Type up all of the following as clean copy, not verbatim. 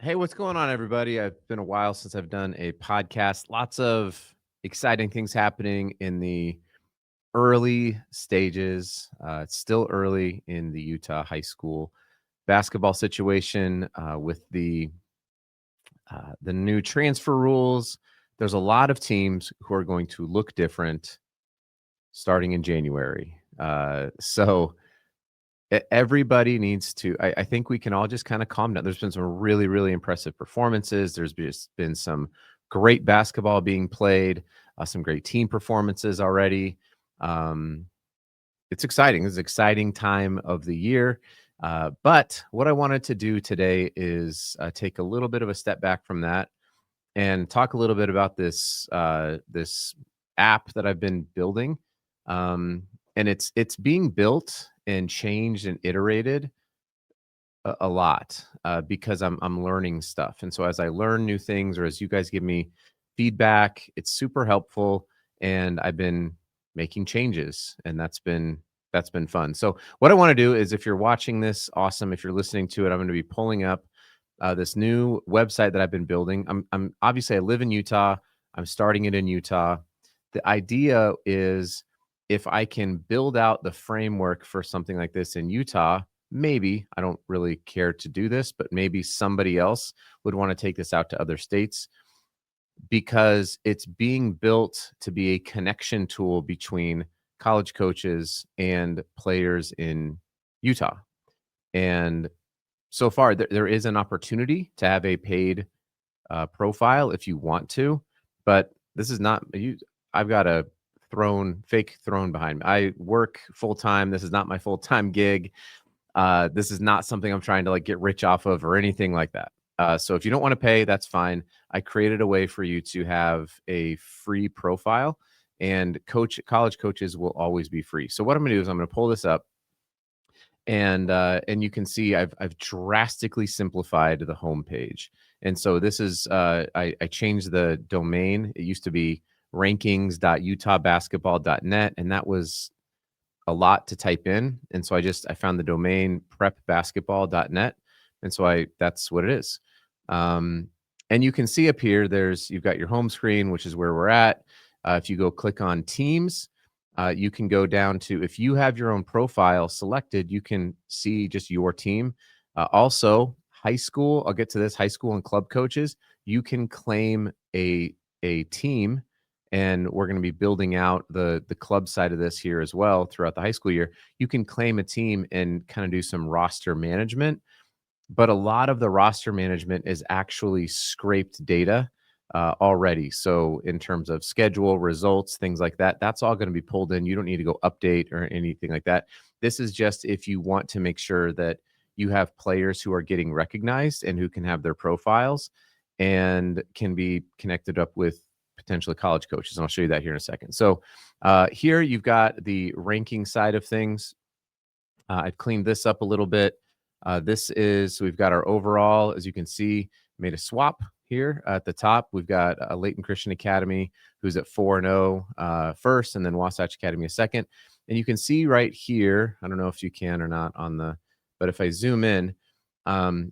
Hey, what's going on, everybody? It's been a while since I've done a podcast. Lots of exciting things happening in the early stages. It's still early in the Utah high school basketball situation with the new transfer rules. There's a lot of teams who are going to look different starting in January. Everybody needs to. I think we can all just kind of calm down. There's been some really, really impressive performances. There's just been some great basketball being played, some great team performances already. Um, it's exciting. It's an exciting time of the year. But what I wanted to do today is take a little bit of a step back from that and talk a little bit about this app that I've been building. And it's being built and changed and iterated a lot because I'm learning stuff. And so as I learn new things or as you guys give me feedback, it's super helpful. And I've been making changes, and that's been fun. So what I want to do is, if you're watching this, awesome. If you're listening to it, I'm going to be pulling up this new website that I've been building. I'm obviously I live in Utah. I'm starting it in Utah. The idea is, if I can build out the framework for something like this in Utah, maybe I don't really care to do this, but maybe somebody else would want to take this out to other states because it's being built to be a connection tool between college coaches and players in Utah. And so far, there is an opportunity to have a paid profile if you want to, but this is not you. I've got a fake throne behind me. I work full time. This is not my full time gig. This is not something I'm trying to like get rich off of or anything like that. So if you don't want to pay, that's fine. I created a way for you to have a free profile, and college coaches will always be free. So what I'm going to do is I'm going to pull this up, and you can see I've drastically simplified the homepage. And so this is I changed the domain. It used to be rankings.utahbasketball.net, and that was a lot to type in. And so I found the domain prepbasketball.net, and so I that's what it is. Um, and you can see up here, you've got your home screen, which is where we're at. If you go click on teams, you can go down to, if you have your own profile selected, you can see just your team. Also, high school. I'll get to this. High school and club coaches. You can claim a team, and we're going to be building out the club side of this here as well throughout the high school year. You can claim a team and kind of do some roster management, but a lot of the roster management is actually scraped data already. So in terms of schedule, results, things like that, that's all going to be pulled in. You don't need to go update or anything like that. This is just if you want to make sure that you have players who are getting recognized and who can have their profiles and can be connected up with potentially college coaches. And I'll show you that here in a second. So here you've got the ranking side of things. I've cleaned this up a little bit. So we've got our overall, as you can see, made a swap here at the top. We've got Layton Christian Academy, who's at 4-0 first, and then Wasatch Academy a second. And you can see right here, I don't know if you can or not but if I zoom in,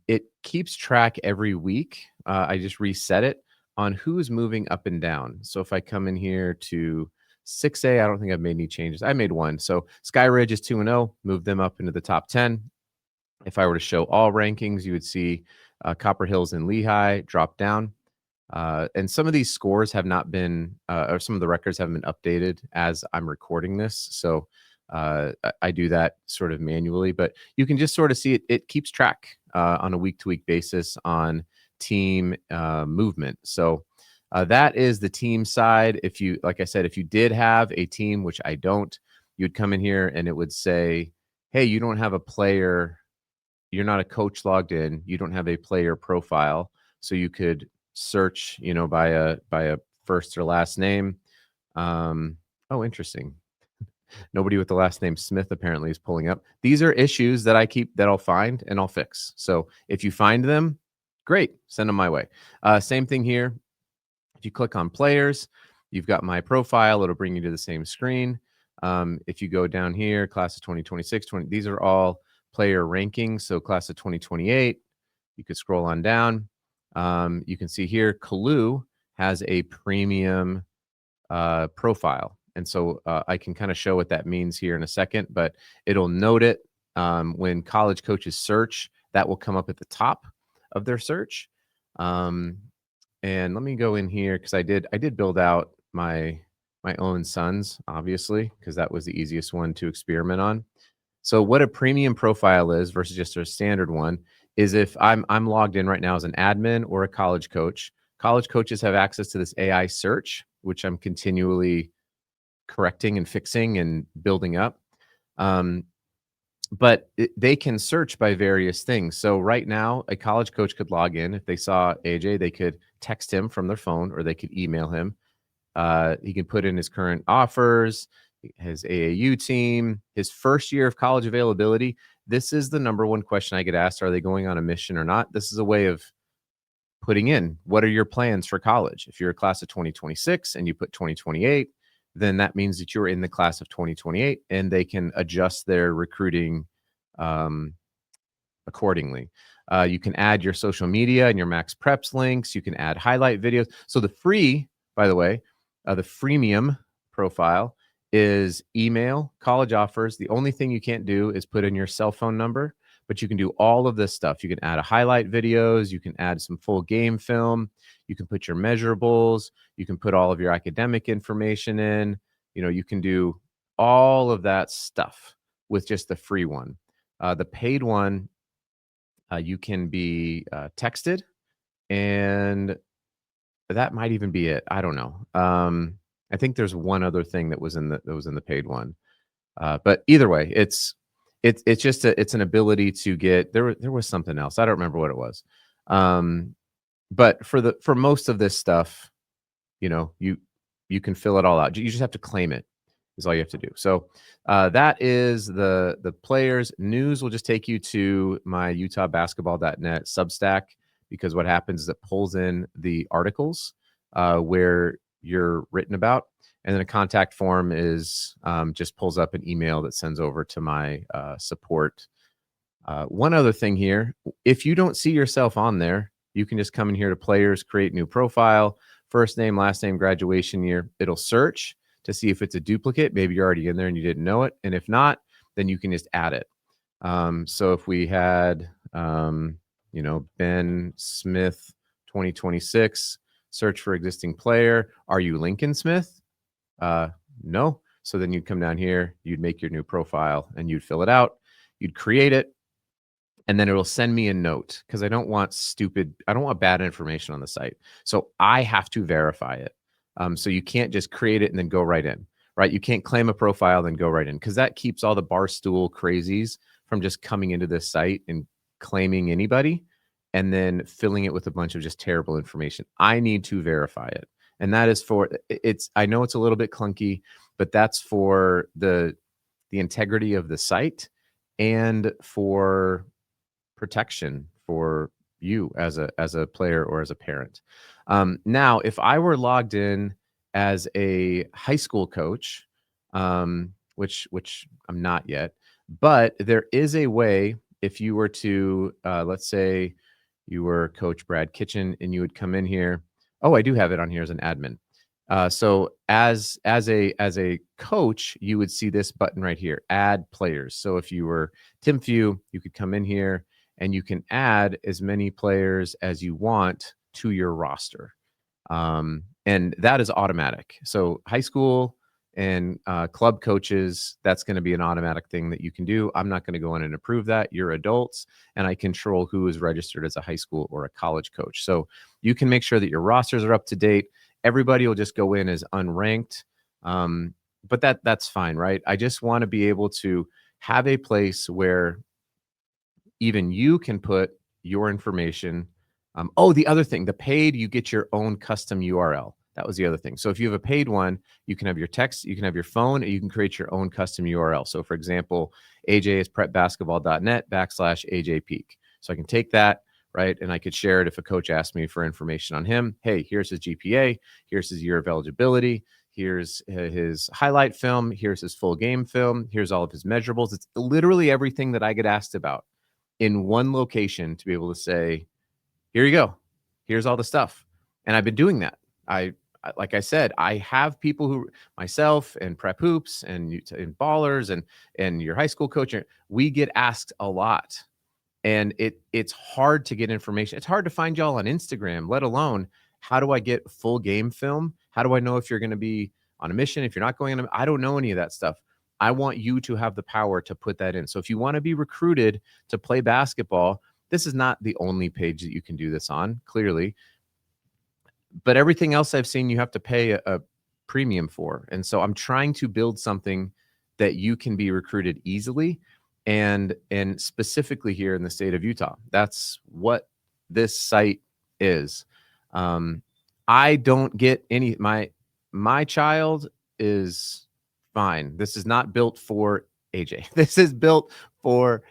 it keeps track every week. I just reset it on who's moving up and down. So if I come in here to 6A, I don't think I've made any changes. I made one. So Sky Ridge is 2-0, moved them up into the top 10. If I were to show all rankings, you would see Copper Hills and Lehigh drop down. And some of these scores have not been, or some of the records haven't been updated as I'm recording this. So I do that sort of manually, but you can just sort of see it. It keeps track on a week-to-week basis on team movement. So that is the team side. If you, like I said, if you did have a team, which I don't, you'd come in here and it would say, hey, you don't have a player, you're not a coach logged in, you don't have a player profile. So you could search, by a first or last name. Oh, interesting. Nobody with the last name Smith apparently is pulling up. These are issues that I'll find and I'll fix. So if you find them, great, send them my way. Same thing here. If you click on players, you've got my profile. It'll bring you to the same screen. If you go down here, class of 2026, these are all player rankings. So class of 2028, you could scroll on down. You can see here, Kaloo has a premium profile. And so I can kind of show what that means here in a second, but it'll note it when college coaches search, that will come up at the top of their search. And let me go in here because I did build out my own sons, obviously, because that was the easiest one to experiment on. So what a premium profile is versus just a standard one is if I'm logged in right now as an admin or a college coach. College coaches have access to this AI search, which I'm continually correcting and fixing and building up. But they can search by various things. So right now, a college coach could log in. If they saw AJ, they could text him from their phone or they could email him. He can put in his current offers, his AAU team, his first year of college availability. This is the number one question I get asked. Are they going on a mission or not? This is a way of putting in, what are your plans for college? If you're a class of 2026 and you put 2028, then that means that you're in the class of 2028 and they can adjust their recruiting accordingly. You can add your social media and your Max Preps links. You can add highlight videos. So the free, by the way, the freemium profile is email, college offers. The only thing you can't do is put in your cell phone number, but you can do all of this stuff. You can add a highlight videos. You can add some full game film. You can put your measurables. You can put all of your academic information in. You can do all of that stuff with just the free one. The paid one, you can be texted, and that might even be it. I don't know. I think there's one other thing that was in the paid one, but either way, it's just it's an ability to get there. There was something else. I don't remember what it was. But for most of this stuff, you can fill it all out. You just have to claim it. Is all you have to do. So that is the players. News will just take you to my utahbasketball.net Substack, because what happens is it pulls in the articles where you're written about, and then a contact form is just pulls up an email that sends over to my support. One other thing here, if you don't see yourself on there, you can just come in here to players, create new profile, first name, last name, graduation year. It'll search to see if it's a duplicate. Maybe you're already in there and you didn't know it. And if not, then you can just add it. So if we had, Ben Smith 2026, search for existing player. Are you Lincoln Smith? No. So then you'd come down here, you'd make your new profile and you'd fill it out. You'd create it. And then it'll send me a note because I don't want bad information on the site. So I have to verify it. So you can't just create it and then go right in, right? You can't claim a profile then go right in, because that keeps all the Barstool crazies from just coming into this site and claiming anybody and then filling it with a bunch of just terrible information. I need to verify it. And that is I know it's a little bit clunky, but that's for the integrity of the site and for protection for you as a player or as a parent. Now, if I were logged in as a high school coach, which I'm not yet, but there is a way. If you were to, let's say you were Coach Brad Kitchen and you would come in here. Oh, I do have it on here as an admin. So as a coach, you would see this button right here, add players. So if you were Tim Few, you could come in here and you can add as many players as you want to your roster. And that is automatic. So high school and club coaches, that's going to be an automatic thing that you can do. I'm not going to go in and approve that. You're adults, and I control who is registered as a high school or a college coach. So you can make sure that your rosters are up to date. Everybody will just go in as unranked. But that's fine, right? I just want to be able to have a place where even you can put your information. The other thing, the paid, you get your own custom URL. That was the other thing. So if you have a paid one, you can have your text, you can have your phone, and you can create your own custom URL. So for example, AJ is prepbasketball.net/AJ Peak. So I can take that, right? And I could share it if a coach asked me for information on him. Hey, here's his GPA. Here's his year of eligibility. Here's his highlight film. Here's his full game film. Here's all of his measurables. It's literally everything that I get asked about in one location to be able to say, here you go. Here's all the stuff. And I've been doing that. Like I said, I have people who, myself and Prep Hoops and Ballers and your high school coach, we get asked a lot, and it's hard to get information. It's hard to find y'all on Instagram, let alone how do I get full game film? How do I know if you're going to be on a mission, if you're not going on? I don't know any of that stuff. I want you to have the power to put that in. So if you want to be recruited to play basketball, this is not the only page that you can do this on, clearly. But everything else I've seen, you have to pay a premium for. And so I'm trying to build something that you can be recruited easily, and specifically here in the state of Utah. That's what this site is. I don't get any, my child is fine. This is not built for AJ. This is built for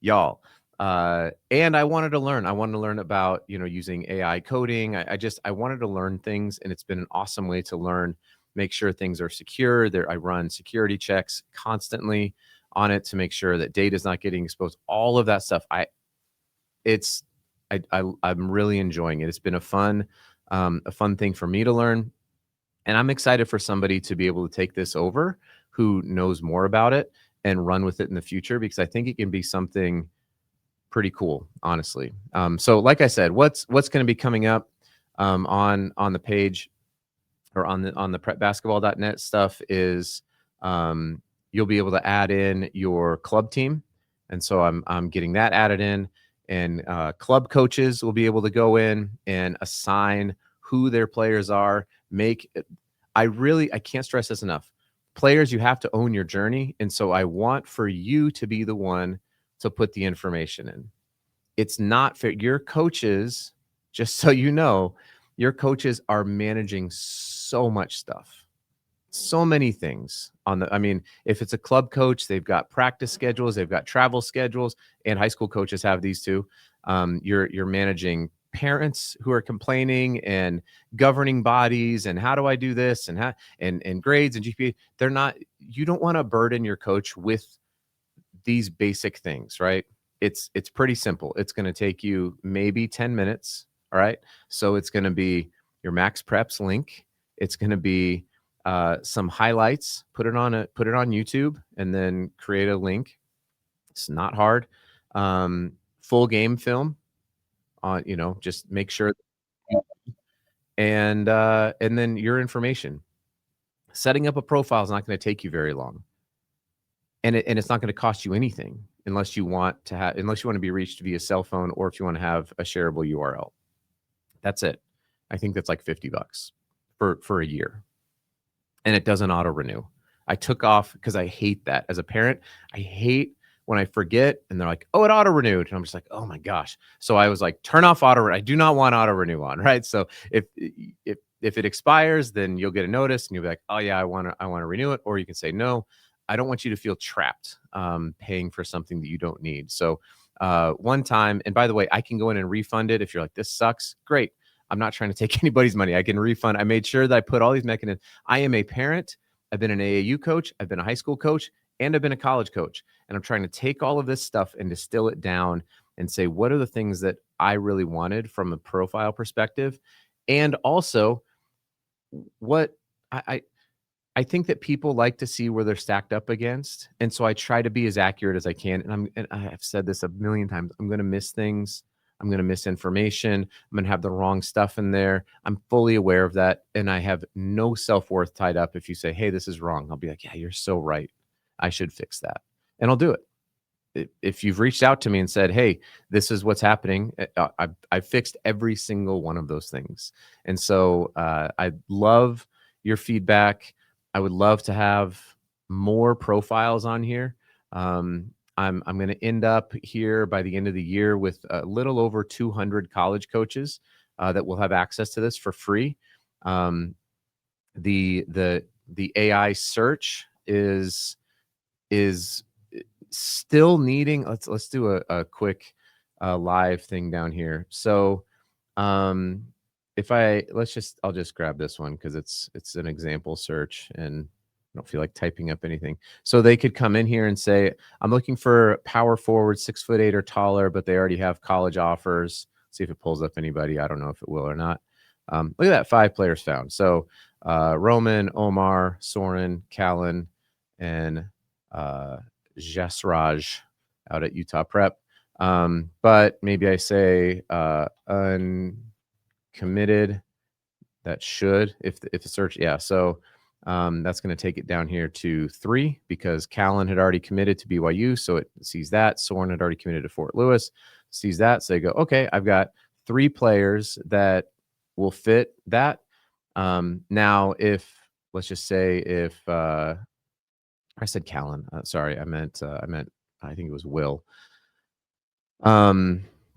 y'all. And I wanted to learn. I wanted to learn about, using AI coding. I wanted to learn things, and it's been an awesome way to learn, make sure things are secure. I run security checks constantly on it to make sure that data is not getting exposed. All of that stuff. I'm really enjoying it. It's been a fun thing for me to learn. And I'm excited for somebody to be able to take this over who knows more about it and run with it in the future, because I think it can be something pretty cool, honestly. So like I said, what's going to be coming up on the page, or on the prepbasketball.net stuff, is you'll be able to add in your club team. And so I'm getting that added in, and club coaches will be able to go in and assign who their players are. I can't stress this enough. Players, you have to own your journey. And so I want for you to be the one to put the information in. It's not fair. Your coaches, just so you know, your coaches are managing so much stuff, so many things if it's a club coach, they've got practice schedules, they've got travel schedules, and high school coaches have these too. You're managing parents who are complaining, and governing bodies, and how do I do this, and grades and GPA. You don't want to burden your coach with these basic things, right? It's pretty simple. It's going to take you maybe 10 minutes. All right. So it's going to be your Max Preps link. It's going to be some highlights, put it on YouTube, and then create a link. It's not hard. Full game film on, just make sure. And then your information. Setting up a profile is not going to take you very long. And it's not going to cost you anything unless you want to be reached via cell phone, or if you want to have a shareable URL. That's it. I think that's like $50 for a year. And it doesn't auto renew. I took off because I hate that. As a parent, I hate when I forget and they're like, oh, it auto renewed. And I'm just like, oh my gosh. So I was like, turn off auto. I do not want auto renew on, right? So if it expires, then you'll get a notice and you'll be like, oh yeah, I want to renew it. Or you can say, no, I don't want you to feel trapped paying for something that you don't need. So one time, and by the way, I can go in and refund it. If you're like, this sucks, great. I'm not trying to take anybody's money. I can refund. I made sure that I put all these mechanisms. I am a parent. I've been an AAU coach. I've been a high school coach, and I've been a college coach. And I'm trying to take all of this stuff and distill it down and say, what are the things that I really wanted from a profile perspective? And also what I think that people like to see where they're stacked up against. And so I try to be as accurate as I can. And I have said this a million times. I'm going to miss things. I'm going to miss information. I'm going to have the wrong stuff in there. I'm fully aware of that. And I have no self-worth tied up. If you say, hey, this is wrong, I'll be like, yeah, you're so right. I should fix that. And I'll do it. If you've reached out to me and said, hey, this is what's happening, I fixed every single one of those things. And so I love your feedback. I would love to have more profiles on here. I'm going to end up here by the end of the year with a little over 200 college coaches that will have access to this for free. The AI search is still needing. Let's do a quick live thing down here. So I'll just grab this one because it's an example search and I don't feel like typing up anything. So they could come in here and say, I'm looking for power forward, 6'8" or taller, but they already have college offers. See if it pulls up anybody. I don't know if it will or not. Look at that, 5 players found. So Roman, Omar, Soren, Callan, and Jasraj out at Utah Prep. But maybe I say uncommitted. That should, if the search, yeah. So that's going to take it down here to 3 because Callan had already committed to BYU, so it sees that. Soren had already committed to Fort Lewis, sees that. So they go, okay, I've got 3 players that will fit that. Now, if let's just say if I said Callan, sorry, I meant I think it was Will.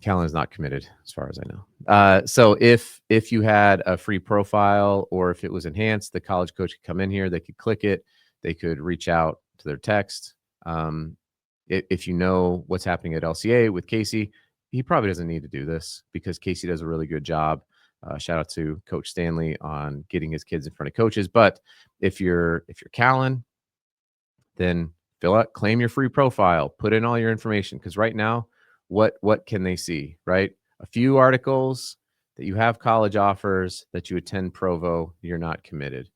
Callan is not committed as far as I know. So if you had a free profile or if it was enhanced, the college coach could come in here, they could click it, they could reach out to their text. If you know what's happening at LCA with Casey, he probably doesn't need to do this because Casey does a really good job. Shout out to Coach Stanley on getting his kids in front of coaches. But if you're Callan, then fill out, claim your free profile, put in all your information. Because right now, what can they see, right? A few articles that you have college offers, that you attend Provo, you're not committed,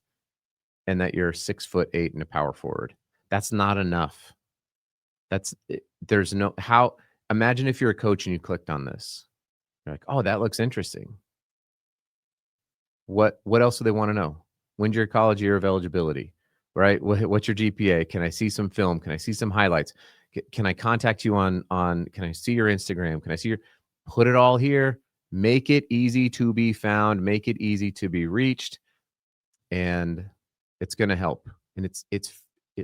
and that you're 6'8" and a power forward. That's not enough. There's no how. Imagine if you're a coach and you clicked on this. You're like, oh, that looks interesting. What else do they want to know? When's your college year of eligibility? Right? What's your GPA? Can I see some film? Can I see some highlights? Can I contact you on can I see your Instagram? Can I see your, put it all here, make it easy to be found, make it easy to be reached, and it's going to help. And it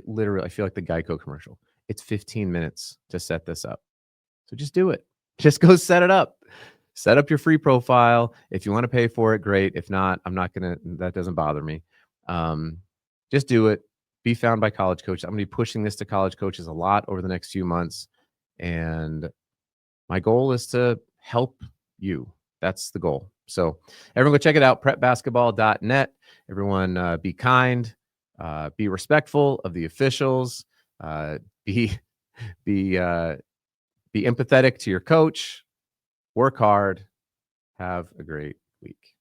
literally, I feel like the Geico commercial. It's 15 minutes to set this up. So just do it. Just go set it up. Set up your free profile. If you want to pay for it, great. If not, I'm not going to, that doesn't bother me. Just do it. Be found by college coaches. I'm going to be pushing this to college coaches a lot over the next few months. And my goal is to help you. That's the goal. So everyone go check it out, prepbasketball.net. Everyone be kind, be respectful of the officials, be empathetic to your coach, work hard, have a great week.